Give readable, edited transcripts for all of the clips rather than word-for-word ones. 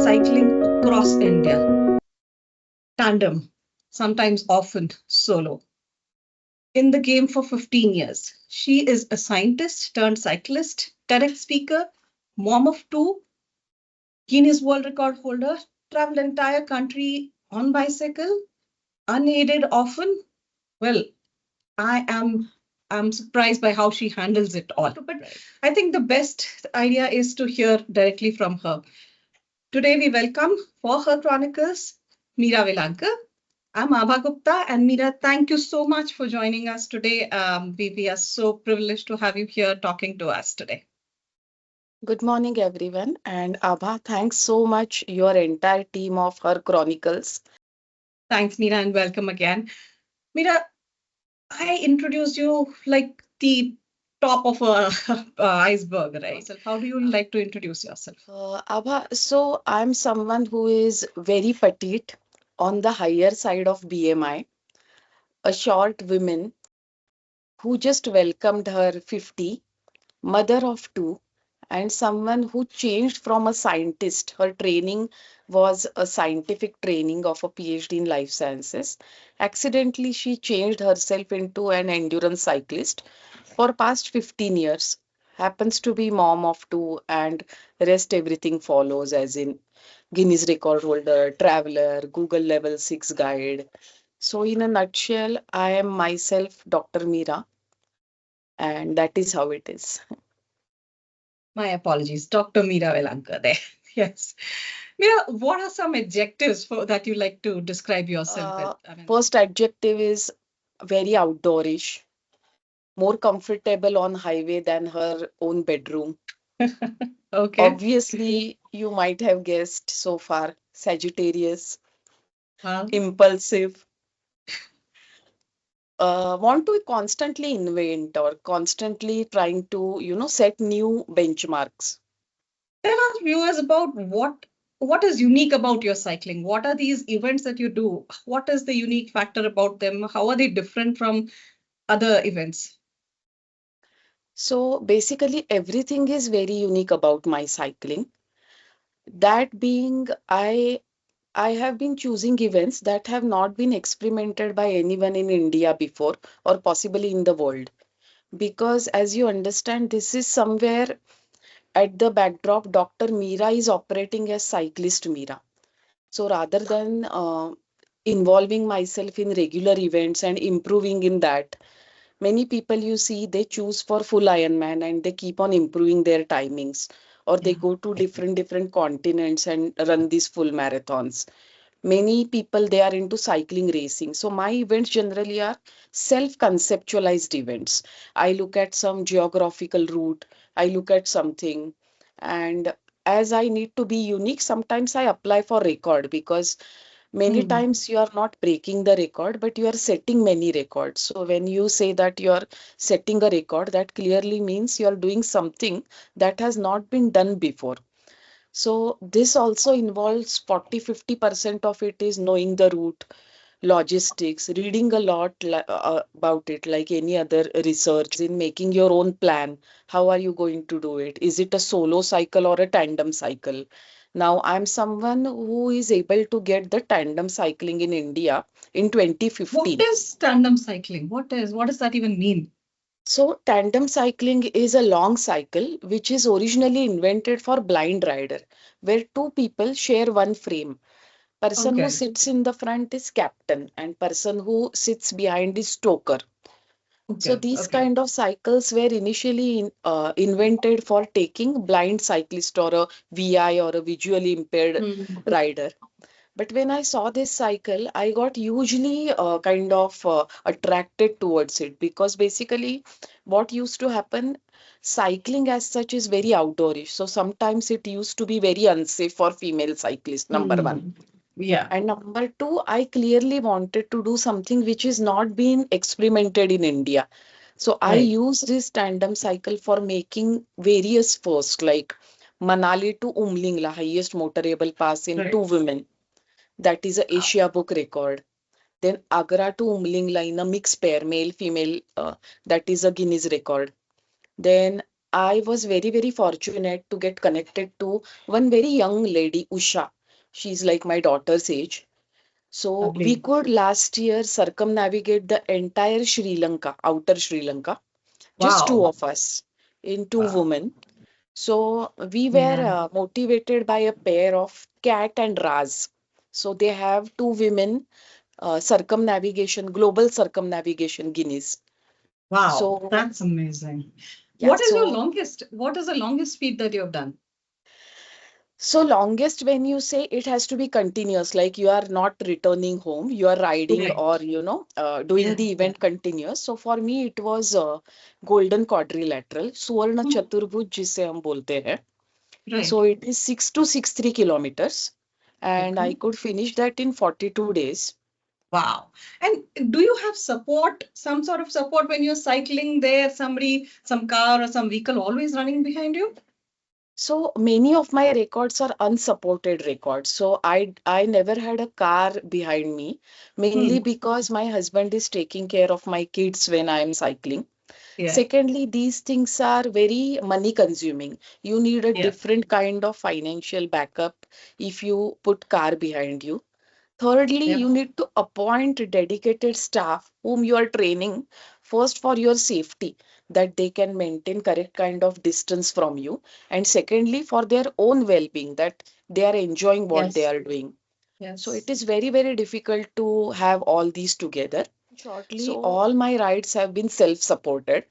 cycling across India. Tandem, sometimes often solo. In the game for 15 years. She is a scientist turned cyclist, TEDx speaker, mom of two, Guinness World Record holder, travel entire country on bicycle, unaided often. Well, I am I'm surprised by how she handles it all. But I think the best idea is to hear directly from her. Today we welcome for her chronicles Meera Velankar. I'm Abha Gupta, and Meera, thank you so much for joining us today. We are so privileged to have you here talking to us today. Good morning, everyone. And Abha, thanks so much, your entire team of her Chronicles. Thanks, Meera, and welcome again. Meera, I introduced you like the top of a iceberg, right? So how do you like to introduce yourself? Abha, so I'm someone who is very petite on the higher side of BMI, a short woman who just welcomed her 50, mother of two, and someone who changed from a scientist. Her training was a scientific training of a PhD in life sciences. Accidentally, she changed herself into an endurance cyclist for past 15 years. Happens to be mom of two, and rest everything follows, as in Guinness record holder, traveler, Google level 6 guide. So in a nutshell, I am myself Dr. Meera, and that is how it is. My apologies, Dr. Meera Velankar there. Yes. Meera, what are some adjectives for that you like to describe yourself with? First adjective is very outdoorish, more comfortable on highway than her own bedroom. Okay. Obviously, you might have guessed so far, Sagittarius, Huh? impulsive, want to constantly invent or constantly trying to, set new benchmarks. Tell our viewers about what is unique about your cycling. What are these events that you do? What is the unique factor about them? How are they different from other events? So basically, everything is very unique about my cycling. That being, I have been choosing events that have not been experimented by anyone in India before or possibly in the world. Because as you understand, this is somewhere at the backdrop, Dr. Meera is operating as cyclist Meera. So rather than involving myself in regular events and improving in that, many people you see they choose for full Ironman and they keep on improving their timings, or they Yeah. go to different continents and run these full marathons. Many people they are into cycling racing, so my events generally are self conceptualized events. I look at some geographical route, I look at something, and as I need to be unique, sometimes I apply for record, because many Hmm. times you are not breaking the record but you are setting many records. So when you say that you are setting a record, that clearly means you are doing something that has not been done before. So this also involves 40-50% of it is knowing the route, logistics, reading a lot about it, like any other research, in making your own plan. How are you going to do it? Is it a solo cycle or a tandem cycle? Now, I'm someone who is able to get the tandem cycling in India in What 2015. is tandem cycling? What does that even mean? So, tandem cycling is a long cycle which is originally invented for blind rider, where two people share one frame. Person who Okay. sits in the front is captain and person who sits behind is stoker. So Okay. these Okay. kind of cycles were initially invented for taking blind cyclist or a VI or a visually impaired Hmm. rider. But when I saw this cycle, I got hugely attracted towards it, because basically what used to happen, cycling as such is very outdoorish. So sometimes it used to be very unsafe for female cyclists, number one. Hmm. Yeah. And number two, I clearly wanted to do something which is not being experimented in India. So I Right. use this tandem cycle for making various firsts, like Manali to Umlingla, highest motorable pass in two Right. women. That is a Asia book record. Then Agra to Umlingla in a mixed pair, male female, that is a Guinness record. Then I was very fortunate to get connected to one very young lady, Usha. She's like my daughter's age. So we Lovely. could last year circumnavigate the entire Sri Lanka, outer Sri Lanka, just two Wow. of us in two Wow. women. So we were Yeah. motivated by a pair of Cat and Raz. So they have two women circumnavigation, global circumnavigation Guinness. Wow. So That's amazing. yeah, What is the longest speed that you've done? so longest when you say it has to be continuous, like you are not returning home, you are riding Right. or doing Yeah. the event continuous. So for me it was golden quadrilateral, Suvarna Hmm. Chaturbhuj जिसे हम बोलते हैं. Right. So it is 6 to 6 3 kilometers, and I Okay. could finish that in 42 days. Wow. And do you have support, some sort of support when you're cycling there? Somebody, some car or some vehicle always running behind you? So many of my records are unsupported records. So I never had a car behind me, mainly Hmm. because my husband is taking care of my kids when I am cycling. Yeah. Secondly, these things are very money consuming. You need a Yeah. different kind of financial backup if you put car behind you. Thirdly, Yep. you need to appoint dedicated staff whom you are training first for your safety, that they can maintain correct kind of distance from you, and secondly for their own well-being, that they are enjoying what they Yes. are doing. So it Yes. is very, very difficult to have all these together. Shortly, So, all my rides have been self-supported.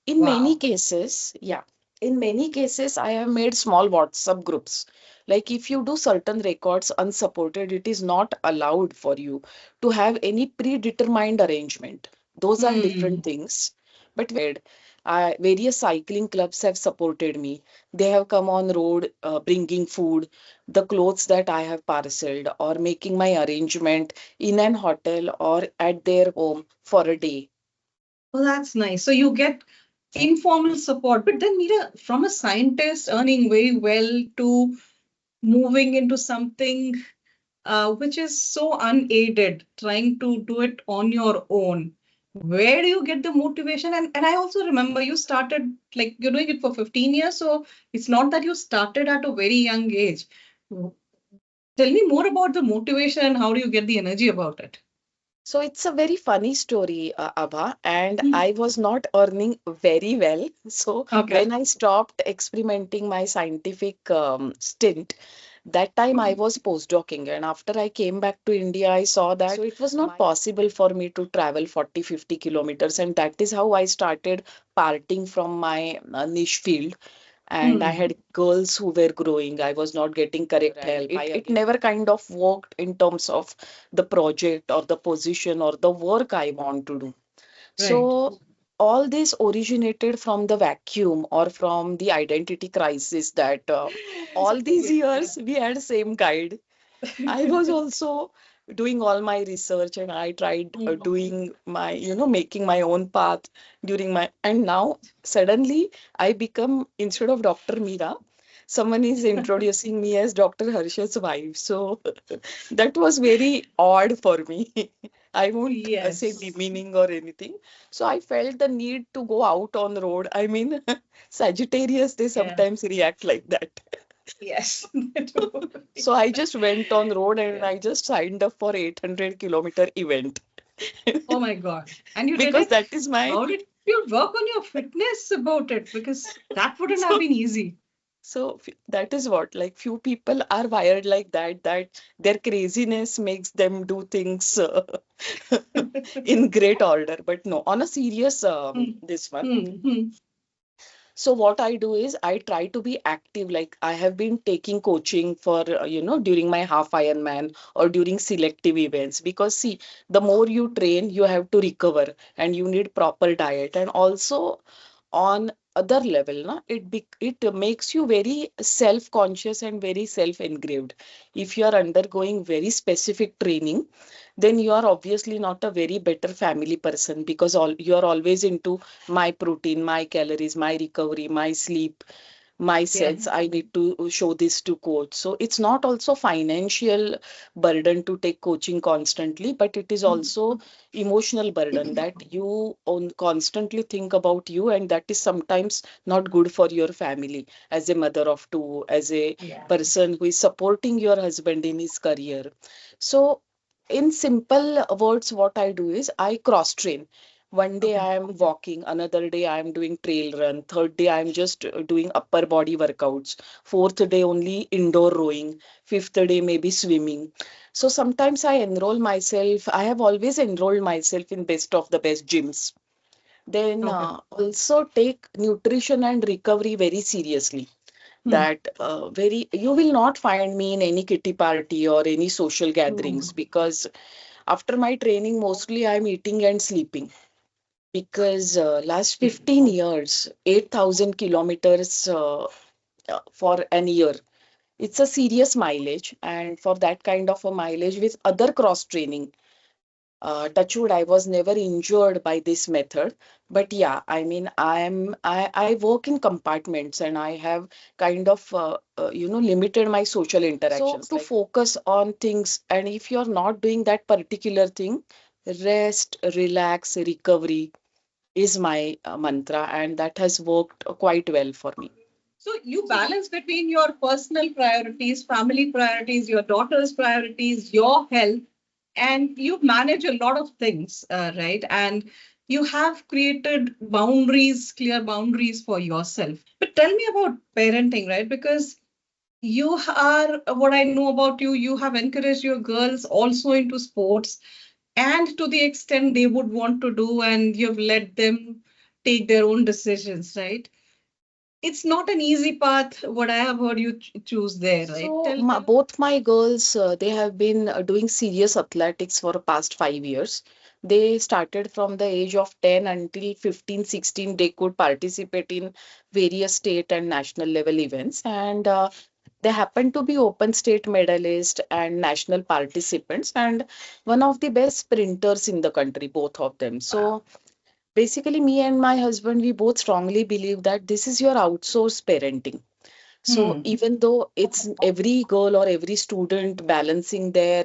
In many wow. cases, yeah, in many cases, I have made small WhatsApp groups. Like if you do certain records unsupported, it is not allowed for you to have any predetermined arrangement. Those are different Hmm. things. But various cycling clubs have supported me. They have come on road, bringing food, the clothes that I have parceled, or making my arrangement in an hotel or at their home for a day. Well, that's nice. So you get informal support. But then, Meera, from a scientist earning very well to moving into something which is so unaided, trying to do it on your own. Where do you get the motivation? And I also remember you started, like, you're doing it for 15 years, so it's not that you started at a very young age. Tell me more about the motivation and how do you get the energy about it? So it's a very funny story, Abha, and Hmm. I was not earning very well. So Okay. when I stopped experimenting my scientific stint, that time I was postdocing, and after I came back to India, I saw that so it was not possible for me to travel 40 50 kilometers, and that is how I started parting from my niche field. And I Hmm. had girls who were growing. I was not getting correct help. It never kind of worked in terms of the project or the position or the work I want to do. Right. So all this originated from the vacuum or from the identity crisis that all these years we had same guide. I was also doing all my research, and I tried doing my, making my own path during my, and now suddenly I become, instead of Dr. Meera, someone is introducing me as Dr. Harshad's wife. So that was very odd for me. I won't say Yes. demeaning or anything. So I felt the need to go out on road. I mean, Sagittarius, they Yeah. sometimes react like that. Yes. They do. So I just went on road and I just signed up for 800-kilometer event Oh my God. And you did because it? that is my How did you work on your fitness about it? Because that wouldn't have so been easy. that is what, like, few people are wired like that their craziness makes them do things in great order. But no, on a serious Hmm. this one. Hmm. Hmm. So what I do is I try to be active. Like I have been taking coaching for, during my half Ironman or during selective events. Because see, the more you train, you have to recover and you need proper diet. And also on other level, na, it makes you very self-conscious and very self-engraved. If you are undergoing very specific training, then you are obviously not a very better family person, because all you are always into my protein, my calories, my recovery, my sleep. my Yeah. sets, I need to show this to coach. So it's not also financial burden to take coaching constantly, but it is also emotional burden that you constantly think about you, and that is sometimes not good for your family as a mother of two, as a Yeah. person who is supporting your husband in his career. So in simple words, what I do is I cross train. One day Okay. I am walking, another day I am doing trail run, third day I am just doing upper body workouts, fourth day only indoor rowing, fifth day maybe swimming. So sometimes I enroll myself, I have always enrolled myself in best of the best gyms. Then Okay. also take nutrition and recovery very seriously. Hmm. That very you will not find me in any kitty party or any social gatherings, Hmm. because after my training mostly I'm eating and sleeping, because last 15 years 8,000 kilometers for an year, it's a serious mileage. And for that kind of a mileage with other cross training, touchwood, I was never injured by this method. But yeah, I mean, I work in compartments, and I have kind of limited my social So interactions. To focus on things, and if you're not doing that particular thing, rest, relax, recovery is my mantra, and that has worked quite well for me. So you balance between your personal priorities, family priorities, your daughter's priorities, your health, and you manage a lot of things, right? And you have created boundaries, clear boundaries for yourself. But tell me about parenting, right? Because you are, what I know about you, you have encouraged your girls also into sports and to the extent they would want to do, and you've let them take their own decisions, right? It's not an easy path, what I have heard you choose there, right? So both my girls, they have been doing serious athletics for the past 5 years. They started from the age of 10 until 15, 16. They could participate in various state and national level events. And they happen to be open state medalists and national participants, and one of the best sprinters in the country, both of them. Wow. So basically, me and my husband, we both strongly believe that this is your outsourced parenting. So Hmm. even though it's every girl or every student balancing their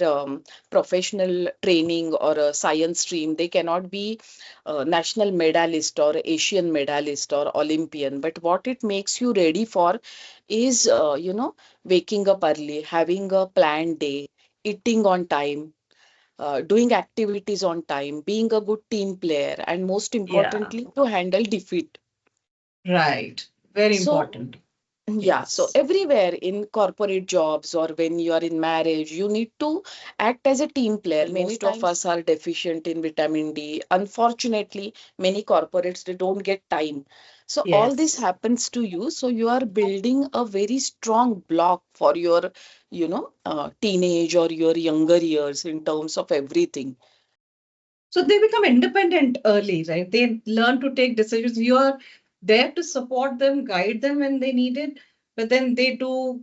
professional training or a science stream, they cannot be a national medalist or Asian medalist or Olympian. But what it makes you ready for is, waking up early, having a planned day, eating on time, doing activities on time, being a good team player, and most Yeah, importantly, to handle defeat. right. Very So important. yeah, so Yes. everywhere in corporate jobs or when you are in marriage, you need to act as a team player. Most of us are deficient in vitamin D. Unfortunately, many corporates they don't get time. So all this Yes. happens to you. So you are building a very strong block for your, teenage or your younger years in terms of everything. So they become independent early, right? They learn to take decisions. You are there to support them, guide them when they need it, but then they do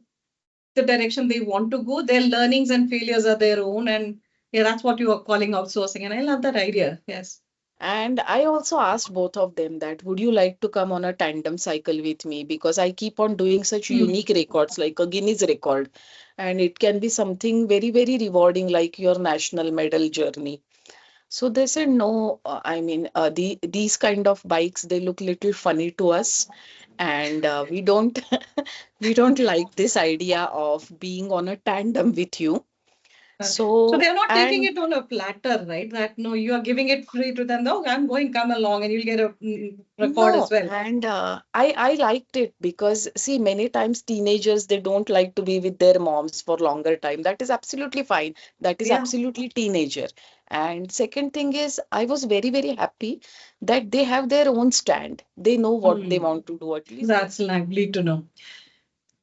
the direction they want to go. Their learnings and failures are their own. And yeah, that's what you are calling outsourcing. And I love that idea. Yes. And I also asked both of them that would you like to come on a tandem cycle with me, because I keep on doing such Hmm. unique records like a Guinness record, and it can be something very very rewarding like your national medal journey. So they said no, I mean these kind of bikes they look little funny to us, and we don't we don't like this idea of being on a tandem with you. So So they're not taking and it on a platter, right? That no, you are giving it free to them. No, I'm going, come along, and you'll get a record as no, well. and I liked it because see many times teenagers they don't like to be with their moms for longer time. That is absolutely fine. That is Yeah. absolutely teenager. And second thing is I was very very happy that they have their own stand. They know what they Hmm. want to do at least. That's lovely to know.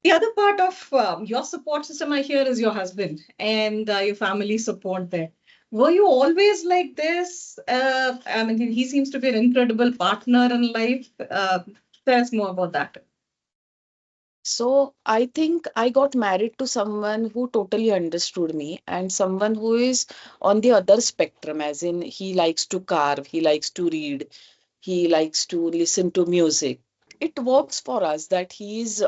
The other part of your support system I hear is your husband and your family support there. Were you always like this? I mean, he seems to be an incredible partner in life. Tell us more about that. So I think I got married to someone who totally understood me and someone who is on the other spectrum, as in he likes to carve, he likes to read, he likes to listen to music. it works for us that he's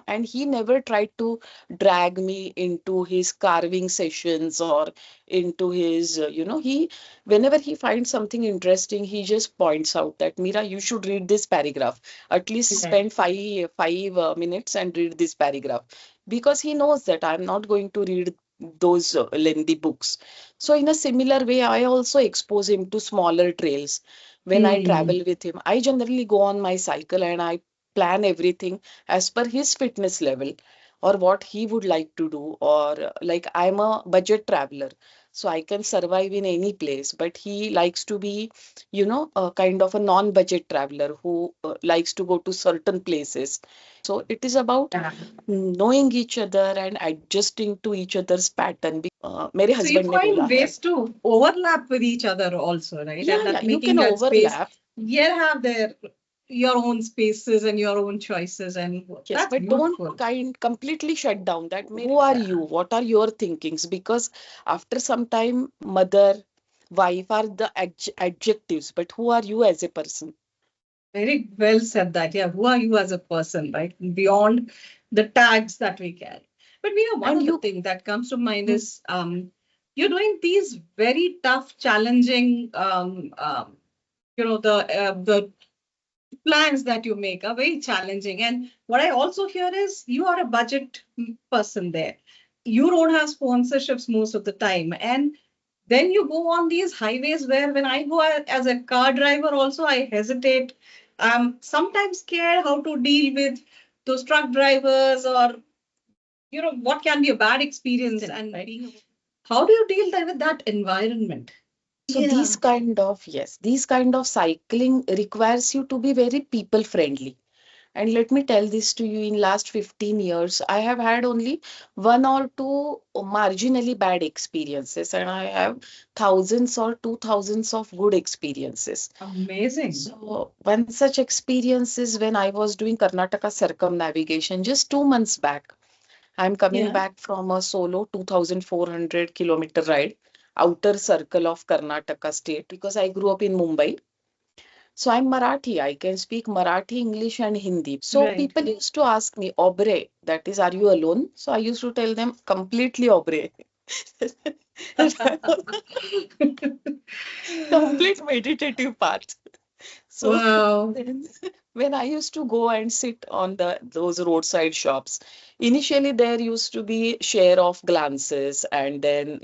and he never tried to drag me into his carving sessions or into his he whenever he finds something interesting, he just points out that, Meera, you should read this paragraph, at least Right. spend five minutes and read this paragraph, because he knows that I'm not going to read those lengthy books. So in a similar way, I also expose him to smaller trails. When I Hmm. travel with him, I generally go on my cycle and I plan everything as per his fitness level or what he would like to do. Or like, I'm a budget traveler, so I can survive in any place. But he likes to be, a kind of a non-budget traveler who likes to go to certain places. So it is about Yeah. knowing each other and adjusting to each other's pattern. मेरे So you husband ने बोला find है, ways to overlap with each other also, right? yeah, And yeah, that you making can that space, overlap. you have your own spaces and your own choices, and Yes, that's but don't beautiful. completely shut down that. Who are you? What are your thinkings? Because after some time, mother, wife are the adjectives, but who are you as a person? Very well said that. Yeah, who are you as a person, right? Beyond the tags that we carry. But we know one And of the you, things that comes to mind hmm, is you're doing these very tough, challenging, the plans that you make are very challenging. And what I also hear is you are a budget person there. You don't have sponsorships most of the time. And then you go on these highways where when I go as a car driver, also I hesitate. I'm sometimes scared how to deal with those truck drivers or, what can be a bad experience and right? How do you deal with that environment? so Yeah. these kind of cycling requires you to be very people friendly. And let me tell this to you, in last 15 years, I have had only one or two marginally bad experiences, and I have thousands or 2000s of good experiences. Amazing. So one such experience is when I was doing Karnataka circumnavigation just 2 months back. I'm coming Yeah. back from a solo 2,400-kilometer ride, outer circle of Karnataka state, because I grew up in Mumbai. So I'm Marathi. I can speak Marathi, English, and Hindi. So Right. people used to ask me, Obre, that is, are you alone? So I used to tell them, completely Obre. Complete meditative path. So Wow. then, when I used to go and sit on those roadside shops, initially there used to be share of glances, and then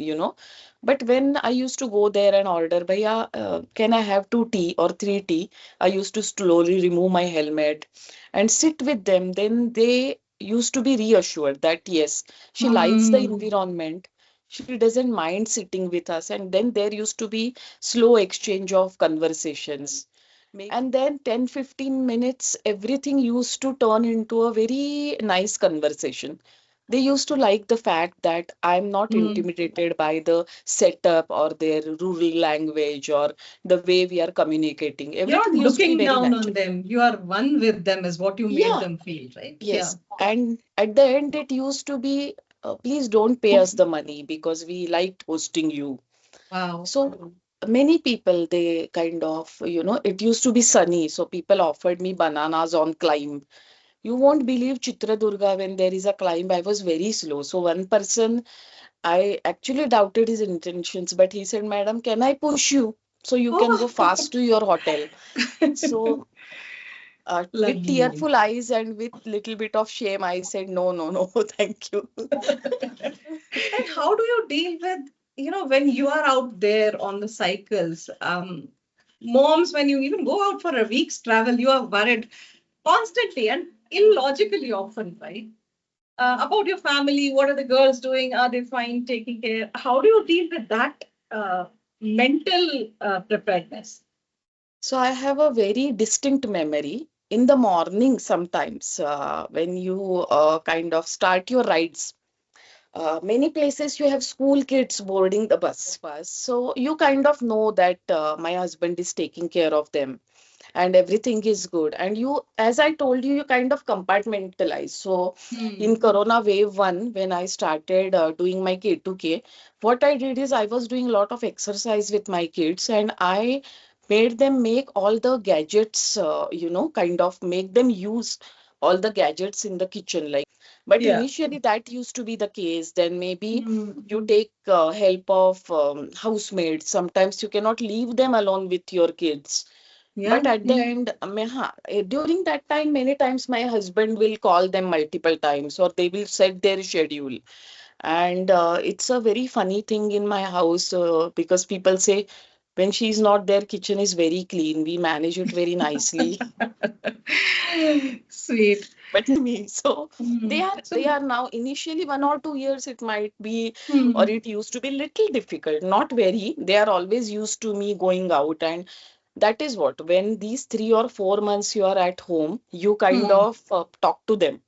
but when I used to go there and order, Bhaiya, can I have two tea or three tea? I used to slowly remove my helmet and sit with them. Then they used to be reassured that yes, she likes the Hmm. environment. She doesn't mind sitting with us. And then there used to be slow exchange of conversations. And then 10-15 minutes, everything used to turn into a very nice conversation. They used to like the fact that I'm not Hmm. intimidated by the setup or their rural language or the way we are communicating. You're Everything not used to be looking very down on natural. them. You are one with them, is what you made Yeah, them feel, right? Yeah. yes. And at the end, it used to be, please don't pay us the money because we liked hosting you. Wow. So many people, they kind of, it used to be sunny. So people offered me bananas on climb. You won't believe Chitradurga, when there is a climb, I was very slow. So one person, I actually doubted his intentions, but he said, Madam, can I push you so you can go Oh, fast to your hotel? So with lovely. tearful eyes and with little bit of shame, I said, no, no, no, thank you. And how do you deal with, when you are out there on the cycles? Moms, when you even go out for a week's travel, you are worried constantly and illogically often, right? About your family. What are the girls doing? Are they fine taking care? How do you deal with that mental preparedness? So I have a very distinct memory. In the morning, sometimes when you kind of start your rides, many places you have school kids boarding the bus. So you kind of know that my husband is taking care of them and everything is good. And you, as I told you, you kind of compartmentalize. So in Hmm. Corona wave one, when I started doing my K2K, what I did is I was doing a lot of exercise with my kids, and I made them make all the gadgets, kind of make them use all the gadgets in the kitchen. But Yeah. initially that used to be the case. Then maybe Mm. you take help of housemaids. Sometimes you cannot leave them alone with your kids. But Yeah. at the end, during that time, many times my husband will call them multiple times, or they will set their schedule. And it's a very funny thing in my house, because people say when she's not there, kitchen is very clean. We manage it very nicely. Sweet. But me, so they Mm. are they So, are now, initially 1 or 2 years it might be, or mm, it used to be little difficult, not very. They are always used to me going out, and that is what, when these 3 or 4 months you are at home, you kind mm, of talk to them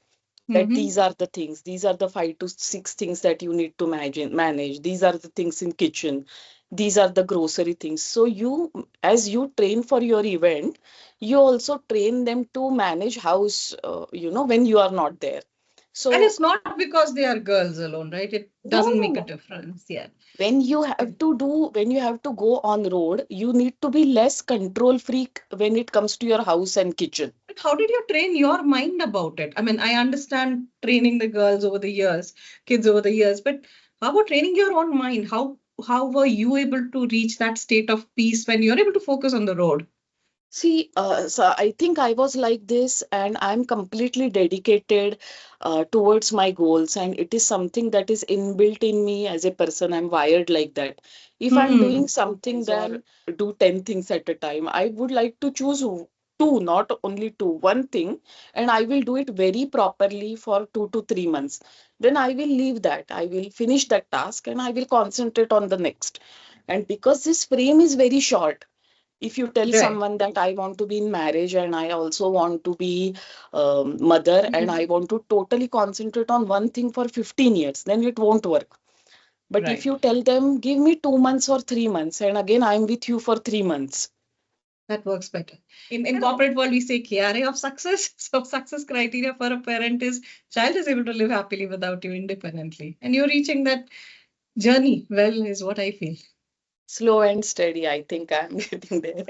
that mm-hmm. these are the things, these are the 5 to 6 things that you need to manage, these are the things in kitchen, these are the grocery things. So you, as you train for your event, you also train them to manage house, when you are not there. And So it's not because they are girls alone, right? It no, doesn't no, make a no. difference. Yeah. When you have to go on road, you need to be less control freak when it comes to your house and kitchen. But how did you train your mind about it? I mean, I understand training the girls over the years, kids over the years, but how about training your own mind? How were you able to reach that state of peace when you're able to focus on the road? See, so I think I was like this, and I'm completely dedicated towards my goals, and it is something that is inbuilt in me as a person. I'm wired like that. If I'm doing Hmm. something, then do 10 things at a time. I would like to choose two, not only two, one thing, and I will do it very properly for 2 to 3 months. Then I will leave that. I will finish that task, and I will concentrate on the next. And because this frame is very short, if you tell Right. someone that I want to be in marriage and I also want to be mother and I want to totally concentrate on one thing for 15 years, then it won't work. But if Right. you tell them, give me 2 months or 3 months, and again I'm with you for 3 months. That works better. In corporate world, we say KRA of success. So success criteria for a parent is child is able to live happily without you independently. And you're reaching that journey well is what I feel. Slow and steady, I think I'm getting there.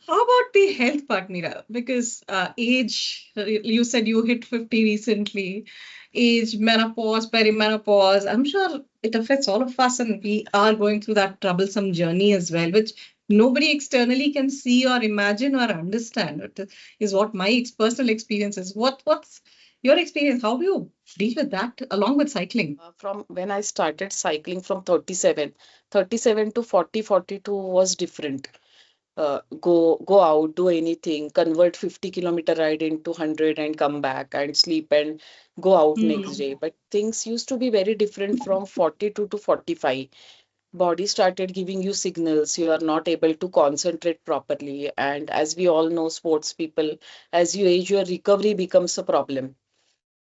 How about the health part, Meera? Because age, you said you hit 50 recently. Age, menopause, perimenopause, I'm sure it affects all of us, and we are going through that troublesome journey as well, which nobody externally can see or imagine or understand. It is what my personal experience is. What's your experience? How do you deal with that along with cycling? From when I started cycling from 37 to 40, 42 was different. Go out, do anything, convert 50-kilometer ride into 100 and come back and sleep and go out next Hmm. day. But things used to be very different from 42 to 45. Body started giving you signals. You are not able to concentrate properly. And as we all know, sports people, as you age, your recovery becomes a problem.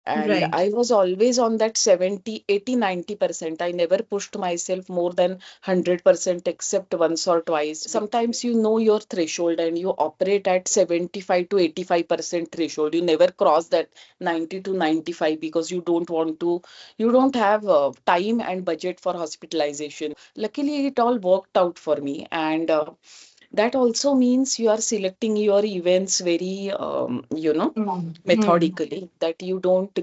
And Right. I was always on that 70, 80, 90%. I never pushed myself more than 100% except once or twice. Sometimes you know your threshold and you operate at 75 to 85% threshold. You never cross that 90 to 95 because you don't have time and budget for hospitalization. Luckily, it all worked out for me. And that also means you are selecting your events very, Hmm. Hmm. methodically, that you don't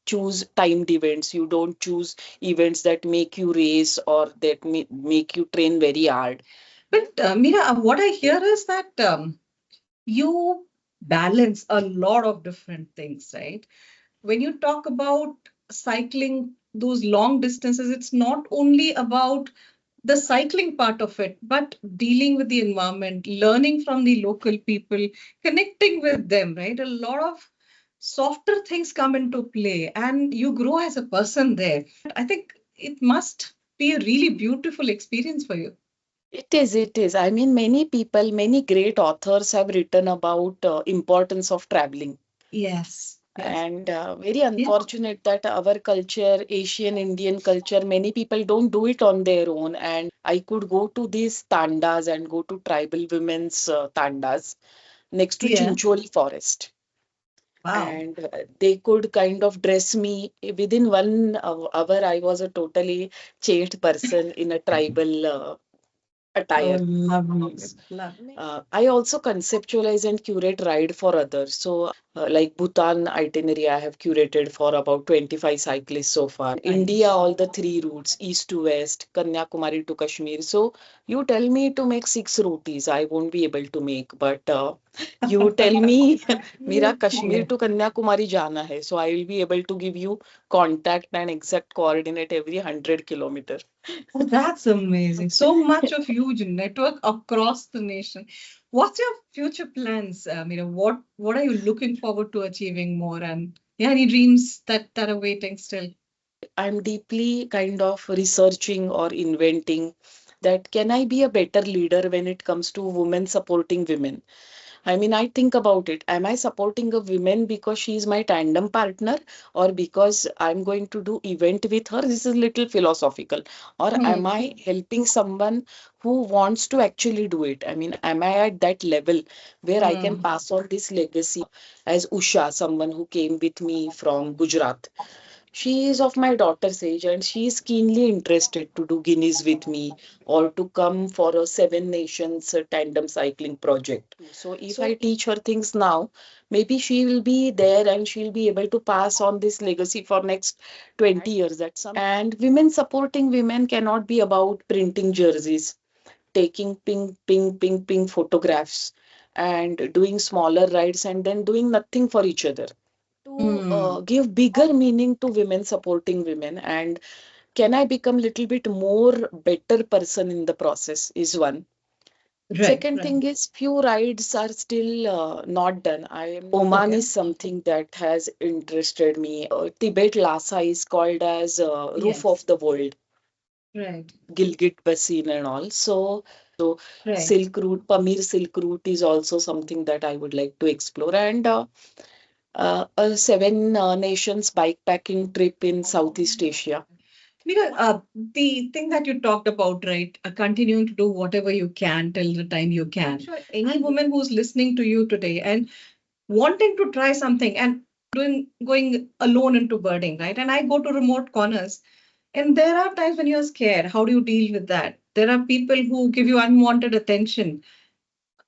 choose timed events, you don't choose events that make you race or that make you train very hard. But Meera, what I hear is that you balance a lot of different things, right? When you talk about cycling those long distances, it's not only about the cycling part of it, but dealing with the environment, learning from the local people, connecting with them, right? A lot of softer things come into play, and you grow as a person there. I think it must be a really beautiful experience for you. It is. I mean, many people, many great authors have written about importance of traveling. Yes, yes. And very Yeah. unfortunate that our culture, Asian Indian culture, many people don't do it on their own. And I could go to these tandas and go to tribal women's tandas next to Yeah. Chincholi forest. Wow. And they could kind of dress me within 1 hour. I was a totally changed person in a tribal. Oh, attire. lovely. Yes. Lovely. I also conceptualize and curate ride for others. So, like Bhutan itinerary, I have curated for about 25 cyclists so far. India, Nice. all the three routes, east to west, Kanyakumari to Kashmir. So, you tell me to make six routes, I won't be able to make. But you tell me, Meera, Kashmir Yeah. to Kanyakumari jana hai. So, I will be able to give you contact and exact coordinate every 100 kilometer. Oh, that's amazing. So much of huge network across the nation. What's your future plans, Meera? What are you looking forward to achieving more? And yeah, any dreams that are waiting still? I'm deeply kind of researching or inventing that can I be a better leader when it comes to women supporting women? I mean, I think about it. Am I supporting a woman because she is my tandem partner or because I'm going to do event with her? This is little philosophical. Or am Hmm. I helping someone who wants to actually do it? I mean, am I at that level where I can Hmm. pass on this legacy as Usha, someone who came with me from Gujarat? She is of my daughter's age and she is keenly interested to do Guinness with me or to come for a seven nations tandem cycling project. So if I teach her things now, maybe she will be there and she'll be able to pass on this legacy for next 20 years at some. And women supporting women cannot be about printing jerseys, taking ping photographs and doing smaller rides and then doing nothing for each other to Hmm. give bigger meaning to women supporting women and can I become little bit more better person in the process is one. Right. Second thing is few rides are still not done. I am Oman Okay. is something that has interested me. Tibet Lhasa is called as roof Yes. of the world, Right. Gilgit Basin and all. So Right. Silk Route, Pamir Silk Route is also something that I would like to explore. And a seven nations bikepacking trip in Southeast Asia. Because the thing that you talked about, right, continuing to do whatever you can till the time you can. I'm sure any woman who's listening to you today and wanting to try something and doing going alone into birding, right? And I go to remote corners, and there are times when you're scared. How do you deal with that? There are people who give you unwanted attention.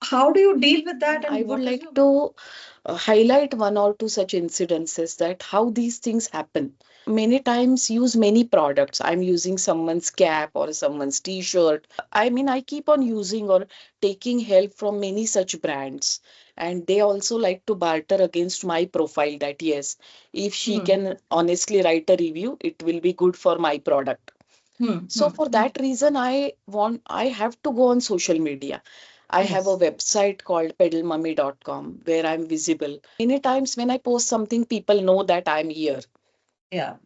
How do you deal with that? I And would what is like your to highlight one or two such incidences that how these things happen. Many times use many products. I'm using someone's cap or someone's t-shirt. I mean, I keep on using or taking help from many such brands. And they also like to barter against my profile that yes, if she hmm, can honestly write a review, it will be good for my product. hmm, So hmm. for that reason, I have to go on social media. I have a Yes. website called pedalmummy.com where I'm visible. Many times when I post something, people know that I'm here. Yeah.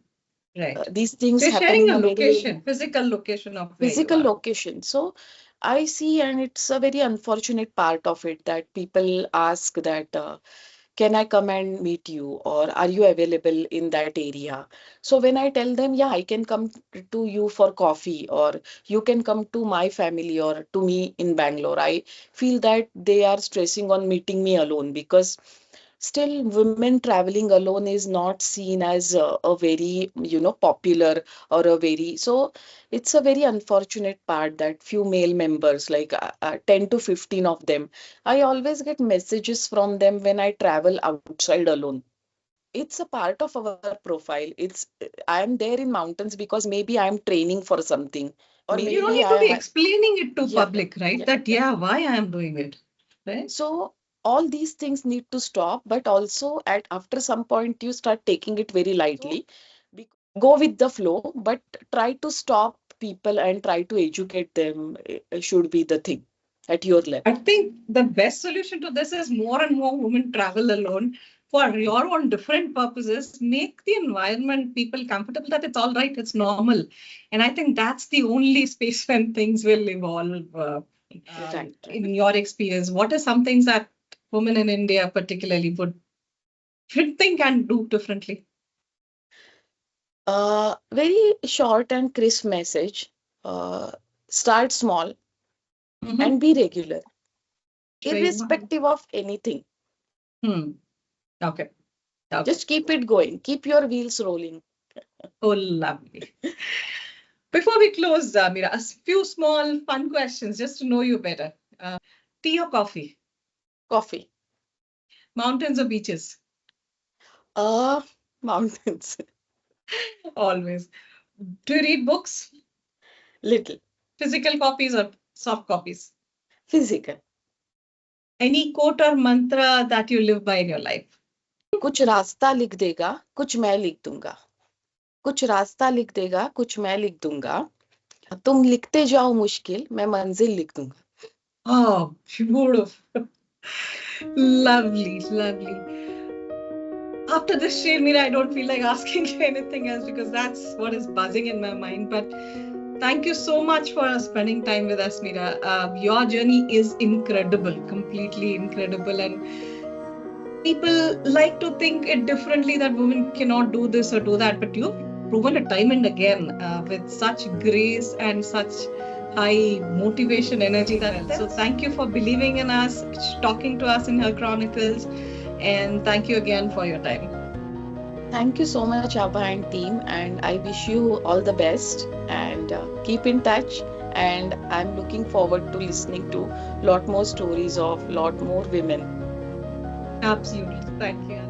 Right. These So things you're happen sharing in a a very location, physical location of where you physical are. location. So I see, and it's a very unfortunate part of it that people ask that. Can I come and meet you or are you available in that area? So when I tell them, yeah, I can come to you for coffee or you can come to my family or to me in Bangalore, I feel that they are stressing on meeting me alone because still women traveling alone is not seen as a very, popular or a very, so it's a very unfortunate part that few male members, like 10 to 15 of them, I always get messages from them when I travel outside alone. It's a part of our profile. I am there in mountains because maybe I'm training for something, or You don't maybe need to I be have, explaining it to yeah, public, right? yeah, That, yeah. yeah, why I am doing it, right? So all these things need to stop, but also at after some point you start taking it very lightly. Go with the flow, but try to stop people and try to educate them should be the thing at your I level. think the best solution to this is more and more women travel alone for your own different purposes. Make the environment people comfortable that it's all right, it's normal. And I think that's the only space when things will evolve. Right, right. In your experience, what are some things that women in India particularly would think and do differently? Very short and crisp message. Uh, Start small Mm-hmm. and be regular, Very well. irrespective of anything. Hmm. Okay. Okay. Just keep it going. Keep your wheels rolling. Oh, lovely. Before we close, Meera, a few small fun questions just to know you better. Tea or coffee? Coffee. Mountains or beaches? Uh, Mountains. Always. Do you read books? Little. Physical copies or soft copies? Physical. Any quote or mantra that you live by in your life? कुछ रास्ता लिख देगा, कुछ मैं लिख दूंगा. कुछ रास्ता लिख देगा, कुछ मैं लिख दूंगा. तुम लिखते जाओ मुश्किल, मैं मंजिल लिख दूंगा. Oh, beautiful. Lovely, lovely. After this, Meera, I don't feel like asking you anything else because that's what is buzzing in my mind. But thank you so much for spending time with us, Meera. Your journey is incredible, completely incredible. And people like to think it differently that women cannot do this or do that. But you've proven it time and again with such grace and such high motivation, energy. So thank you for believing in us, talking to us in her Chronicles. And thank you again for your time. Thank you so much, Abha and team, and I wish you all the best and keep in touch. And I'm looking forward to listening to lot more stories of lot more women. Absolutely. Thank you.